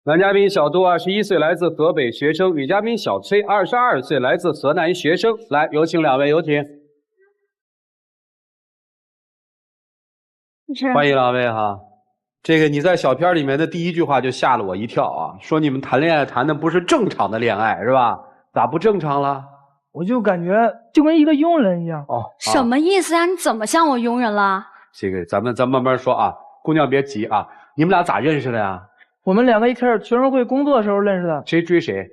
男嘉宾小杜21岁，来自河北学生；女嘉宾小崔22岁，来自河南学生。来，有请两位，有请。欢迎两位哈。这个你在小片里面的第一句话就吓了我一跳啊，说你们谈恋爱谈的不是正常的恋爱是吧？咋不正常了？我就感觉就跟一个佣人一样。哦，什么意思啊？你怎么像我佣人了？这个咱慢慢说啊，姑娘别急啊。你们俩咋认识的呀？我们两个一开始学生会工作的时候认识的。谁追谁？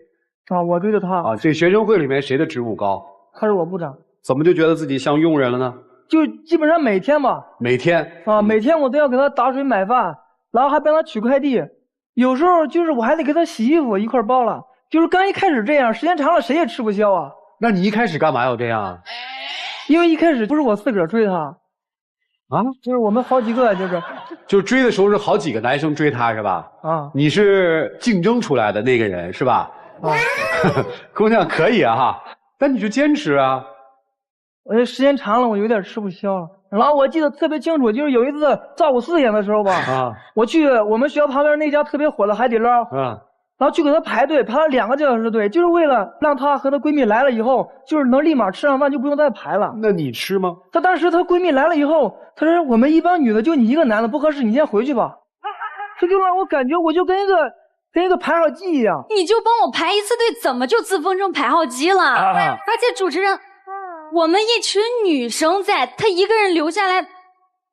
啊，我追的他。啊，这学生会里面谁的职务高？他是我部长。怎么就觉得自己像佣人了呢？就基本上每天吧。每天？啊，每天我都要给他打水买饭，然后还帮他取快递。有时候就是我还得给他洗衣服一块包了。就是刚一开始这样，时间长了谁也吃不消啊。那你一开始干嘛要这样？因为一开始不是我自个儿追他。啊，就是我们好几个，就追的时候是好几个男生追他是吧？啊，你是竞争出来的那个人是吧？啊，姑娘可以啊哈，那你就坚持啊。我这时间长了，我有点吃不消了。然后我记得特别清楚，就是有一次照顾4点的时候吧，啊，我去我们学校旁边那家特别火的海底捞，然后去给他排队，排了2个小时队，就是为了让她和她闺蜜来了以后，就是能立马吃上饭，就不用再排了。那你吃吗？她当时她闺蜜来了以后，她说我们一帮女的就你一个男的不合适，你先回去吧。这就让我感觉我就跟一个排号机一样。你就帮我排一次队，怎么就自封成排号机了？而且主持人，我们一群女生在，她一个人留下来，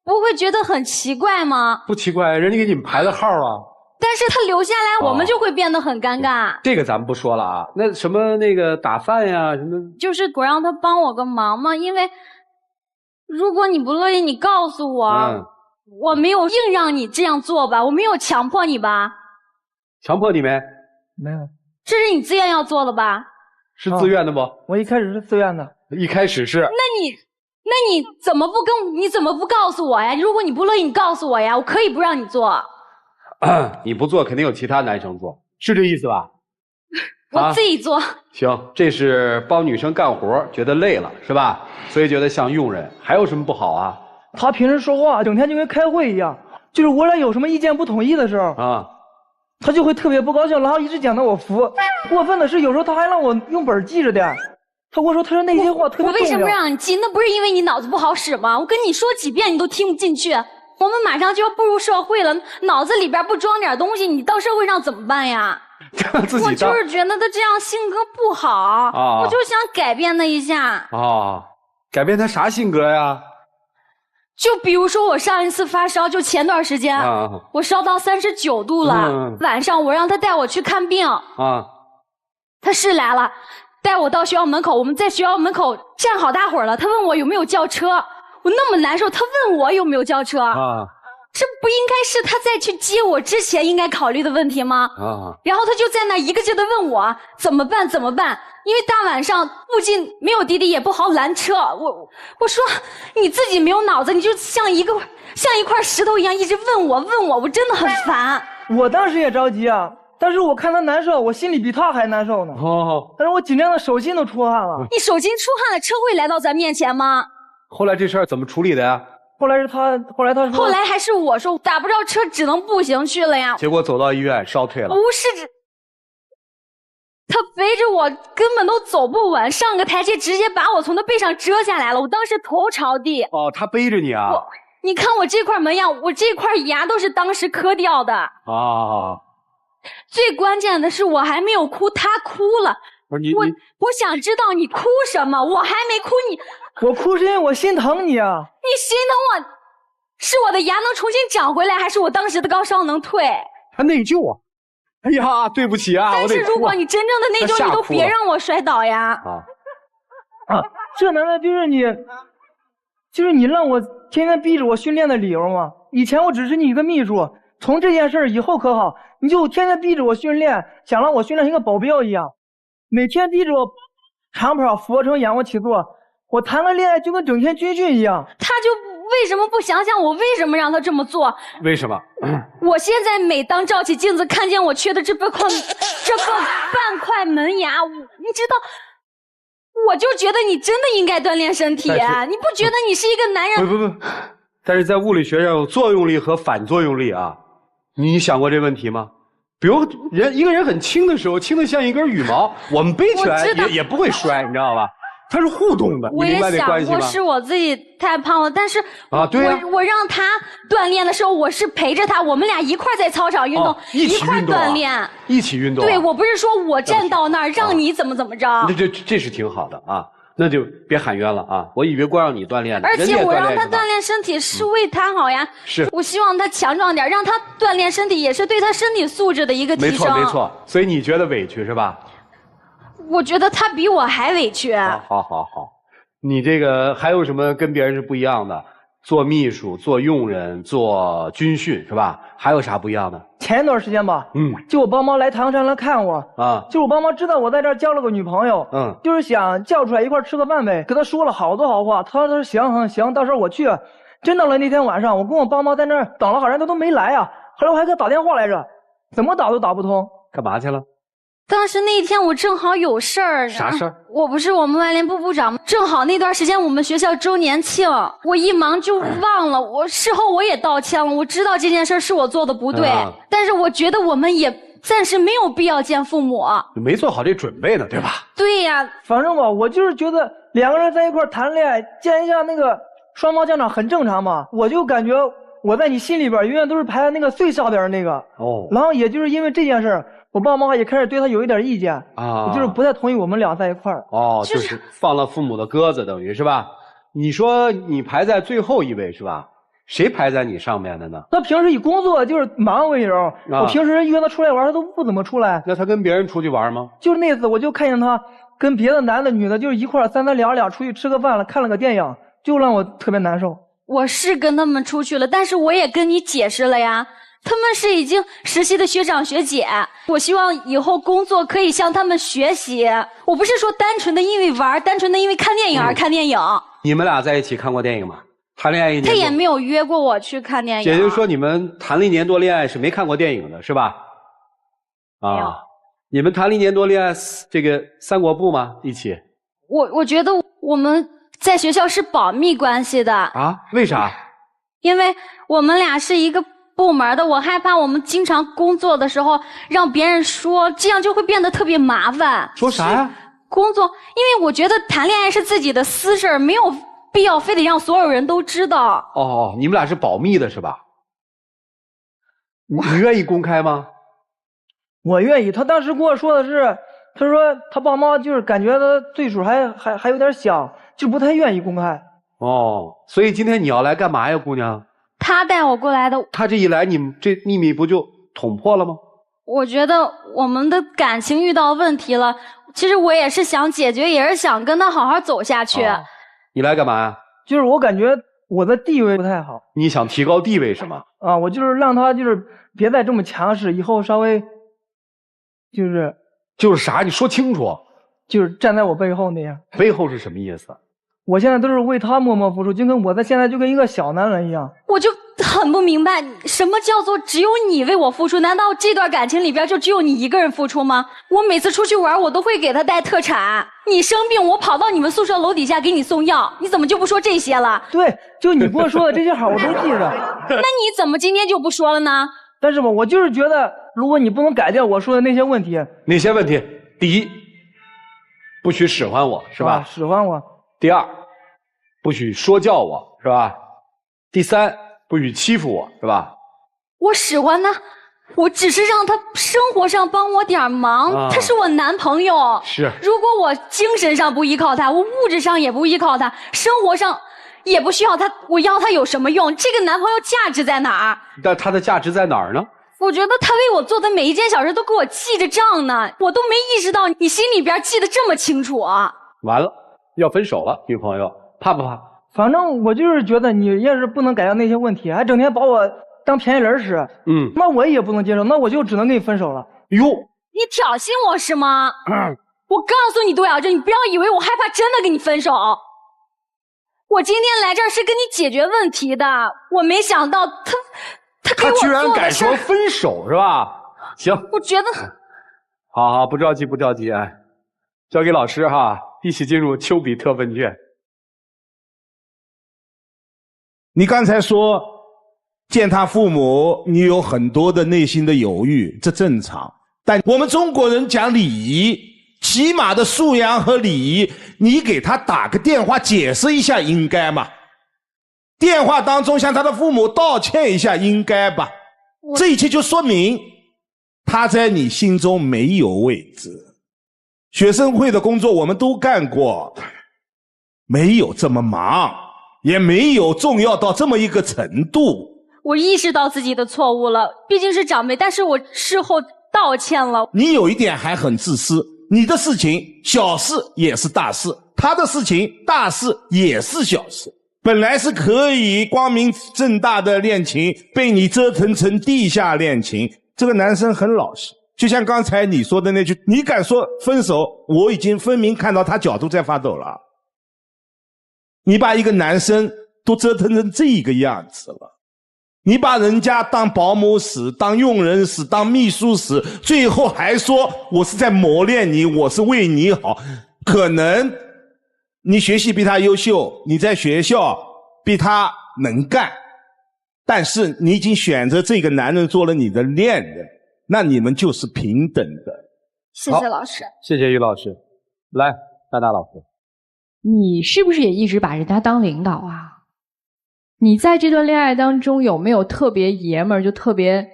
不会觉得很奇怪吗？不奇怪，人家给你们排的号啊。但是他留下来，我们就会变得很尴尬。这个咱们不说了啊。那什么那个打饭呀，什么就是我让他帮我个忙嘛，因为如果你不乐意，你告诉我，我没有硬让你这样做吧，我没有强迫你吧？强迫你没？没有。这是你自愿要做的吧？是自愿的不？我一开始是自愿的。一开始是。那你怎么不告诉我呀？如果你不乐意，你告诉我呀，我可以不让你做。你不做肯定有其他男生做，是这意思吧？我自己做。行，这是帮女生干活觉得累了是吧？所以觉得像佣人。还有什么不好啊？他平时说话整天就跟开会一样，就是我俩有什么意见不统一的时候啊，他就会特别不高兴，然后一直讲到我服。过分的是有时候他还让我用本记着点。他跟我说他说那些话特别重要。我为什么让你记？那不是因为你脑子不好使吗？我跟你说几遍你都听不进去。我们马上就要步入社会了，脑子里边不装点东西，你到社会上怎么办呀？自己我就是觉得他这样性格不好，我就想改变他一下。改变他啥性格呀？就比如说我上一次发烧，就前段时间，我烧到39度了，晚上我让他带我去看病，他是来了，带我到学校门口，我们在学校门口站好大会儿了，他问我有没有叫车。我那么难受，他问我有没有叫车这不应该是他在去接我之前应该考虑的问题吗？然后他就在那一个劲的问我怎么办，因为大晚上附近没有滴滴也不好拦车。我说你自己没有脑子，你就像一块石头一样一直问我，我真的很烦。我当时也着急啊，但是我看他难受，我心里比他还难受呢。但是我紧张的手心都出汗了。你手心出汗了，车会来到咱面前吗？后来这事儿怎么处理的呀？后来他说，后来还是我说打不着车，只能步行去了呀。结果走到医院烧退了。不是，他背着我根本都走不稳，上个台阶直接把我从他背上折下来了。我当时头朝地。他背着你啊？你看我这块门牙，我这块牙都是当时磕掉的。最关键的是我还没有哭，他哭了。不是我想知道你哭什么？我还没哭，我哭是因为我心疼你啊！你心疼我，是我的牙能重新长回来，还是我当时的高烧能退？他内疚啊！哎呀，对不起啊！但是如果你真正的内疚，你都别让我摔倒呀！这难道就是你让我天天逼着我训练的理由吗？以前我只是你一个秘书，从这件事以后可好，你就天天逼着我训练，想让我训练像个保镖一样。每天逼着我长跑、俯卧撑、仰卧起坐，我谈个恋爱就跟整天军训一样。他就为什么不想想我为什么让他这么做？为什么？我现在每当照起镜子，看见我缺的这半块门牙，你知道，我就觉得你真的应该锻炼身体啊！你不觉得你是一个男人？不，但是在物理学上有作用力和反作用力啊，你想过这问题吗？比如一个人很轻的时候，轻的像一根羽毛，我们背起来也不会摔，你知道吧？它是互动的，你明白这关系吗？我也想过是我自己太胖了，但是对啊，我让他锻炼的时候，我是陪着他，我们俩一块在操场运动，一块锻炼，一起运动。对，我不是说我站到那儿让你怎么着。这是挺好的啊，那就别喊冤了啊！我以为光让你锻炼呢，而且我让他锻炼身体是为他好呀。是，我希望他强壮点，让他锻炼身体也是对他身体素质的一个提升。没错，所以你觉得委屈是吧？我觉得他比我还委屈。好。你这个还有什么跟别人是不一样的？做秘书、做佣人、做军训是吧？还有啥不一样的？前一段时间吧，就我爸妈来唐山来看我啊，就我爸妈知道我在这儿交了个女朋友，就是想叫出来一块吃个饭呗，跟他说了好多好话，他说行，到时候我去。真到了那天晚上，我跟我爸妈在那儿等了好像他都没来啊，后来我还给他打电话来着，怎么打都打不通。干嘛去了？当时那一天我正好有事儿。啥事儿？我不是我们外联部部长吗？正好那段时间我们学校周年庆，我一忙就忘了。我事后我也道歉了，我知道这件事是我做的不对，但是我觉得我们也暂时没有必要见父母。没做好这准备呢，对吧？对呀，反正吧，我就是觉得两个人在一块谈恋爱，见一下那个双方家长很正常嘛。我就感觉我在你心里边永远都是排在那个最下边那个。然后也就是因为这件事，我爸妈也开始对他有一点意见啊，就是不太同意我们俩在一块儿。就是放了父母的鸽子，等于是吧？你说你排在最后一位是吧？谁排在你上面的呢？他平时以工作就是忙为由，我平时约他出来玩，他都不怎么出来。那他跟别人出去玩吗？就是那次我就看见他跟别的男的女的，就是一块三两出去吃个饭了，看了个电影，就让我特别难受。我是跟他们出去了，但是我也跟你解释了呀。他们是已经实习的学长学姐，我希望以后工作可以向他们学习。我不是说单纯的因为玩，单纯的因为看电影而看电影。你们俩在一起看过电影吗？谈恋爱1年多，他也没有约过我去看电影。也就是说，你们谈了1年多恋爱是没看过电影的，是吧？没有。你们谈了1年多恋爱，这个三国部吗？一起？我觉得我们在学校是保密关系的。啊？为啥？因为我们俩是一个部门的，我害怕我们经常工作的时候让别人说，这样就会变得特别麻烦。说啥呀？工作，因为我觉得谈恋爱是自己的私事儿，没有必要非得让所有人都知道。你们俩是保密的是吧？你愿意公开吗？我愿意。他当时跟我说的是，他说他爸妈就是感觉他岁数还有点小，就不太愿意公开。所以今天你要来干嘛呀，姑娘？他带我过来的。他这一来，你们这秘密不就捅破了吗？我觉得我们的感情遇到问题了，其实我也是想解决，也是想跟他好好走下去。你来干嘛呀？就是我感觉我的地位不太好。你想提高地位是吗？我就是让他就是别再这么强势，以后稍微就是啥？你说清楚。就是站在我背后那样。背后是什么意思？我现在都是为他默默付出，就跟我现在就跟一个小男人一样。我就很不明白，什么叫做只有你为我付出？难道这段感情里边就只有你一个人付出吗？我每次出去玩，我都会给他带特产。你生病，我跑到你们宿舍楼底下给你送药，你怎么就不说这些了？对，就你跟我说的这些好，我都记着。那你怎么今天就不说了呢？但是吧，我就是觉得，如果你不能改掉我说的那些问题。哪些问题？第一，不许使唤我，是吧？使唤我。第二，不许说教我，是吧？第三，不许欺负我，是吧？我使唤他，我只是让他生活上帮我点忙。他是我男朋友。是。如果我精神上不依靠他，我物质上也不依靠他，生活上也不需要他，我要他有什么用？这个男朋友价值在哪儿？但他的价值在哪儿呢？我觉得他为我做的每一件小事都给我记着账呢，我都没意识到你心里边记得这么清楚啊！完了，要分手了，女朋友怕不怕？反正我就是觉得你要是不能改掉那些问题，还整天把我当便宜人使，那我也不能接受，那我就只能跟你分手了。哟，你挑衅我是吗？我告诉你，杜小珍，你不要以为我害怕真的跟你分手。我今天来这儿是跟你解决问题的，我没想到他居然敢说分手是吧？行，我觉得好，不着急，哎，交给老师哈，一起进入丘比特问卷。你刚才说见他父母，你有很多的内心的犹豫，这正常。但我们中国人讲礼仪，起码的素养和礼仪，你给他打个电话解释一下应该吗？电话当中向他的父母道歉一下应该吧？这一切就说明他在你心中没有位置。学生会的工作我们都干过，没有这么忙，也没有重要到这么一个程度。我意识到自己的错误了，毕竟是长辈，但是我事后道歉了。你有一点还很自私，你的事情小事也是大事，他的事情大事也是小事。本来是可以光明正大的恋情，被你折腾成地下恋情。这个男生很老实，就像刚才你说的那句，你敢说分手，我已经分明看到他脚都在发抖了。你把一个男生都折腾成这个样子了，你把人家当保姆使，当佣人使，当秘书使，最后还说我是在磨练你，我是为你好。可能你学习比他优秀，你在学校比他能干，但是你已经选择这个男人做了你的恋人，那你们就是平等的。谢谢老师。谢谢于老师。来，大大老师，你是不是也一直把人家当领导啊？你在这段恋爱当中有没有特别爷们儿，就特别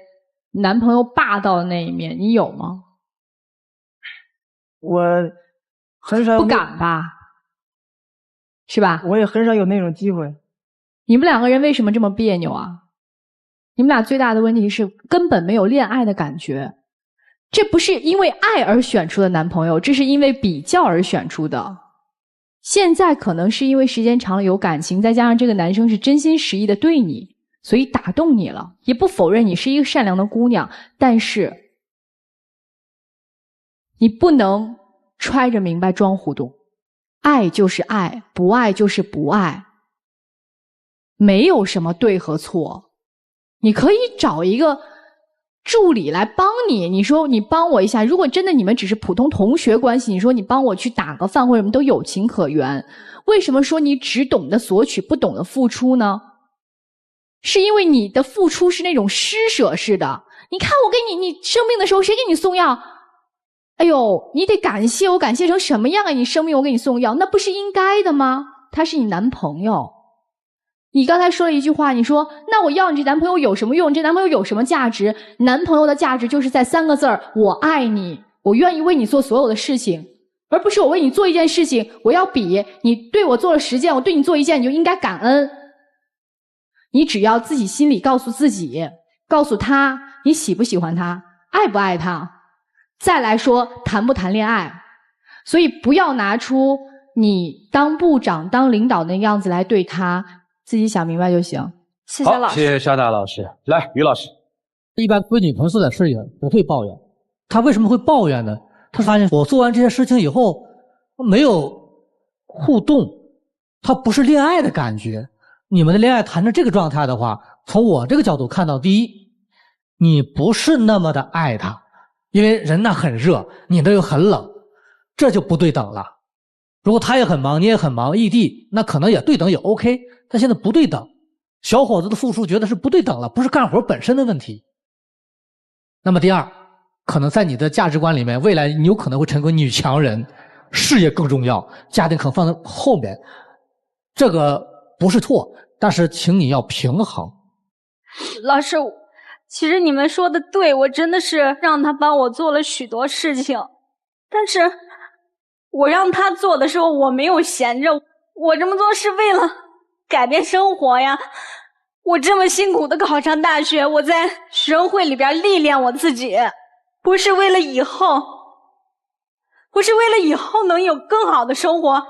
男朋友霸道的那一面？你有吗？我很少不敢吧？是吧？我也很少有那种机会。你们两个人为什么这么别扭啊？你们俩最大的问题是根本没有恋爱的感觉。这不是因为爱而选出的男朋友，这是因为比较而选出的。现在可能是因为时间长了有感情，再加上这个男生是真心实意的对你，所以打动你了。也不否认你是一个善良的姑娘，但是你不能揣着明白装糊涂。爱就是爱，不爱就是不爱，没有什么对和错。你可以找一个助理来帮你，你说你帮我一下，如果真的你们只是普通同学关系，你说你帮我去打个饭或者什么都有情可原。为什么说你只懂得索取不懂得付出呢？是因为你的付出是那种施舍式的。你看我给你生病的时候谁给你送药？哎呦，你得感谢我，感谢成什么样啊？你生病我给你送药，那不是应该的吗？他是你男朋友。你刚才说了一句话，你说那我要你这男朋友有什么用？这男朋友有什么价值？男朋友的价值就是在3个字儿：我爱你，我愿意为你做所有的事情，而不是我为你做一件事情，我要比你对我做了10件，我对你做1件，你就应该感恩。你只要自己心里告诉自己，告诉他你喜不喜欢他，爱不爱他，再来说谈不谈恋爱。所以不要拿出你当部长当领导的样子来对他，自己想明白就行。谢谢老师。谢谢沙大老师。来，于老师。一般闺女朋友做点事也不会抱怨，她为什么会抱怨呢？她发现我做完这些事情以后没有互动，她不是恋爱的感觉。你们的恋爱谈成这个状态的话，从我这个角度看到，第一，你不是那么的爱他，因为人那很热，你那又很冷，这就不对等了。如果他也很忙，你也很忙，异地，那可能也对等也 OK， 但现在不对等。小伙子的付出觉得是不对等了，不是干活本身的问题。那么第二，可能在你的价值观里面，未来你有可能会成为女强人，事业更重要，家庭可能放在后面，这个不是错，但是请你要平衡。老师，其实你们说的对，我真的是让他帮我做了许多事情，但是我让他做的时候我没有闲着，我这么做是为了改变生活呀。我这么辛苦的考上大学，我在学生会里边历练我自己，不是为了以后，不是为了以后能有更好的生活，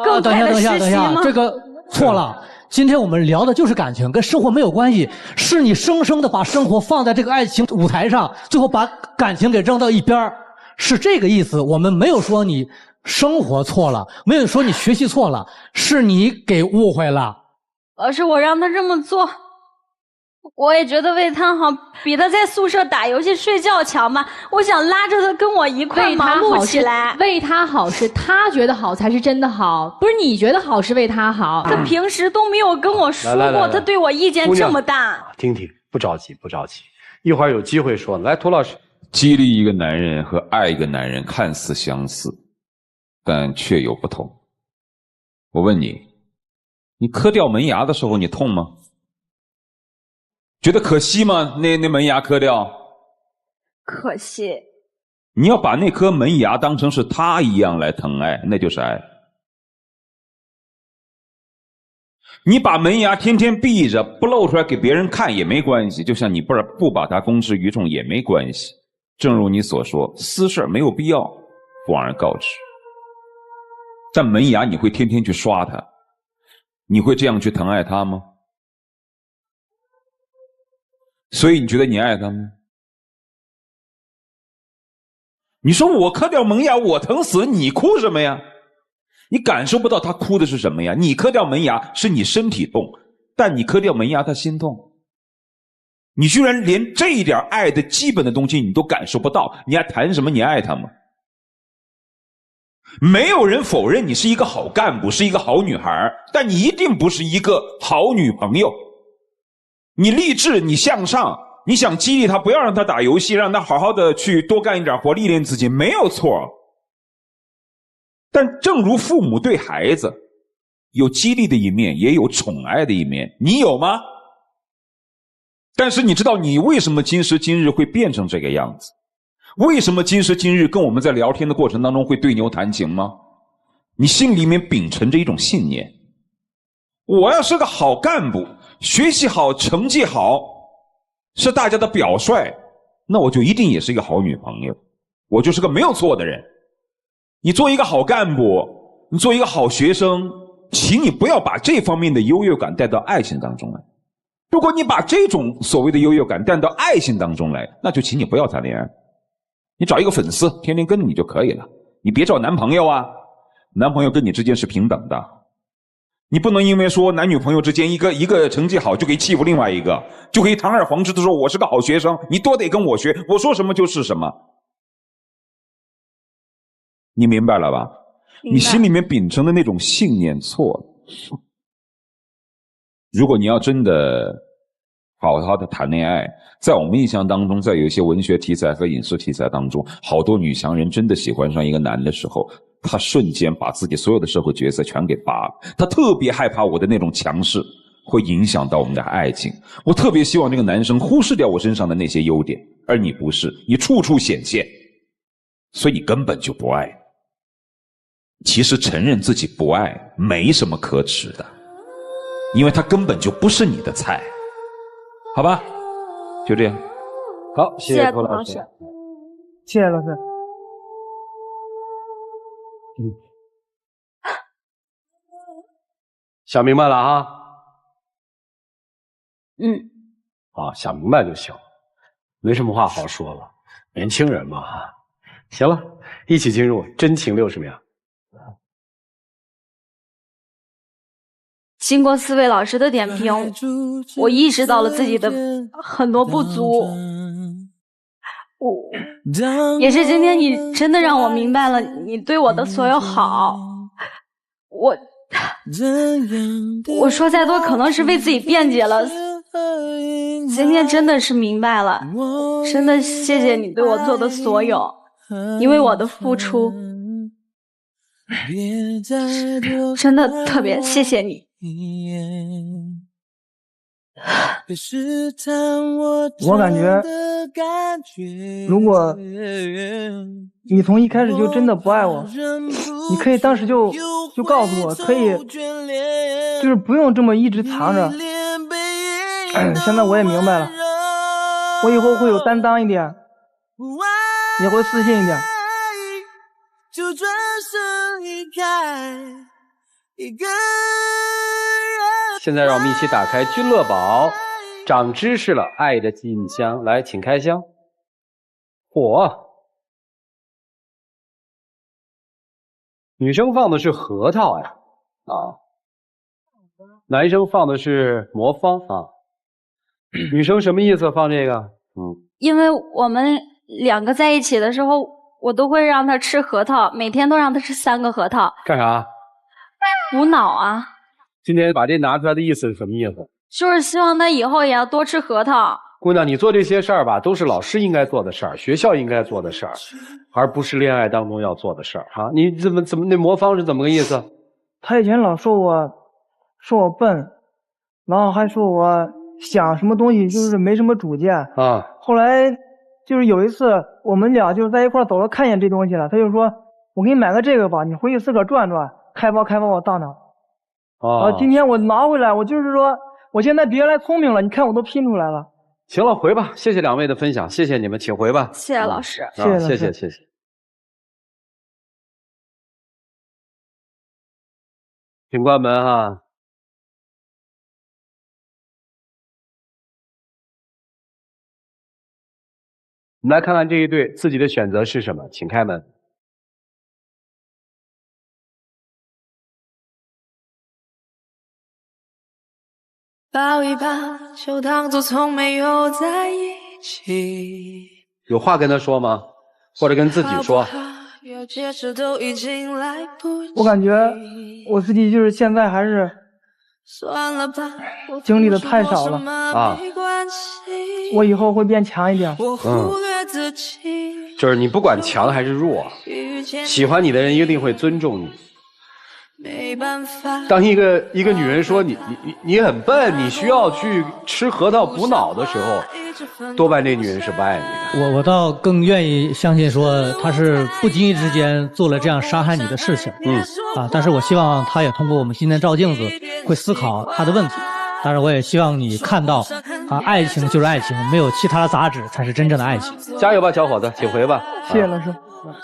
更快的实习吗？等一下，这个错了。今天我们聊的就是感情，跟生活没有关系，是你生生的把生活放在这个爱情舞台上，最后把感情给扔到一边，是这个意思。我们没有说你生活错了，没有说你学习错了，是你给误会了。老师，我让他这么做，我也觉得为他好，比他在宿舍打游戏睡觉强嘛。我想拉着他跟我一块忙碌起来。为他好是他觉得好才是真的好，不是你觉得好是为他好。他平时都没有跟我说过，他对我意见这么大。听听，不着急，不着急，一会儿有机会说。来，涂老师，激励一个男人和爱一个男人看似相似，但却有不同。我问你，你磕掉门牙的时候，你痛吗？觉得可惜吗？那门牙磕掉，可惜。你要把那颗门牙当成是他一样来疼爱，那就是爱。你把门牙天天闭着，不露出来给别人看也没关系，就像你不把它公之于众也没关系。正如你所说，私事没有必要不让人告知。但门牙你会天天去刷它，你会这样去疼爱它吗？所以你觉得你爱他吗？你说我磕掉门牙我疼死，你哭什么呀？你感受不到他哭的是什么呀？你磕掉门牙是你身体痛，但你磕掉门牙他心痛。你居然连这一点爱的基本的东西你都感受不到，你还谈什么你爱他吗？没有人否认你是一个好干部，是一个好女孩，但你一定不是一个好女朋友。你励志，你向上，你想激励他，不要让他打游戏，让他好好的去多干一点活，历练自己，没有错。但正如父母对孩子，有激励的一面，也有宠爱的一面，你有吗？但是你知道你为什么今时今日会变成这个样子？为什么今时今日跟我们在聊天的过程当中会对牛弹琴吗？你心里面秉承着一种信念，我要是个好干部，学习好，成绩好，是大家的表率，那我就一定也是一个好女朋友，我就是个没有错的人。你做一个好干部，你做一个好学生，请你不要把这方面的优越感带到爱情当中来。如果你把这种所谓的优越感带到爱情当中来，那就请你不要谈恋爱，你找一个粉丝天天跟着你就可以了，你别找男朋友啊，男朋友跟你之间是平等的。你不能因为说男女朋友之间一个成绩好就可以欺负另外一个，就可以堂而皇之的说我是个好学生，你多得跟我学，我说什么就是什么。你明白了吧？你心里面秉承的那种信念错了。如果你要真的好好的谈恋爱，在我们印象当中，在有一些文学题材和影视题材当中，好多女强人真的喜欢上一个男的时候，他瞬间把自己所有的社会角色全给拔了。他特别害怕我的那种强势会影响到我们的爱情，我特别希望这个男生忽视掉我身上的那些优点，而你不是，你处处显现，所以你根本就不爱。其实承认自己不爱没什么可耻的，因为他根本就不是你的菜。好吧，就这样。好，谢谢涂老师。谢谢老师。想明白了啊？好，想明白就行，没什么话好说了，年轻人嘛。行了，一起进入真情60秒。经过4位老师的点评，我意识到了自己的很多不足。也是今天你真的让我明白了你对我的所有好。我说再多可能是为自己辩解了，今天真的是明白了，真的谢谢你对我做的所有，因为我的付出，真的特别谢谢你。我感觉，如果你从一开始就真的不爱我，你可以当时就告诉我，可以就是不用这么一直藏着。现在我也明白了，我以后会有担当一点，也会自信一点。就转身离开一个人。现在让我们一起打开君乐宝，长知识了，爱的锦箱，来，请开箱。嚯，女生放的是核桃呀，男生放的是魔方啊。女生什么意思？放这个？因为我们2个在一起的时候，我都会让他吃核桃，每天都让他吃3个核桃。干啥？补脑啊。今天把这拿出来的意思是什么意思？就是希望他以后也要多吃核桃。姑娘，你做这些事儿吧，都是老师应该做的事儿，学校应该做的事儿，而不是恋爱当中要做的事儿啊！你怎么那魔方是怎么个意思？他以前老说我笨，然后还说我想什么东西就是没什么主见啊。后来就是有一次我们俩就在一块走了，看见这东西了，他就说：“我给你买个这个吧，你回去自个儿转转，开发我大脑。”今天我拿回来，我就是说，我现在比原来聪明了，你看我都拼出来了。行了，回吧，谢谢2位的分享，谢谢你们，请回吧。谢谢老师，谢谢。请关门啊。我们来看看这一对自己的选择是什么，请开门。抱一抱，就当作从没有在一起。有话跟他说吗？或者跟自己说？我感觉我自己就是现在还是经历的太少了啊！我以后会变强一点。就是你不管强还是弱，喜欢你的人一定会尊重你。当一个女人说你很笨，你需要去吃核桃补脑的时候，多半这女人是不爱你的。我倒更愿意相信说她是不经意之间做了这样伤害你的事情。但是我希望她也通过我们今天照镜子，会思考她的问题。当然，我也希望你看到，爱情就是爱情，没有其他的杂质才是真正的爱情。加油吧，小伙子，请回吧。谢谢老师，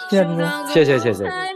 谢谢主任，谢谢。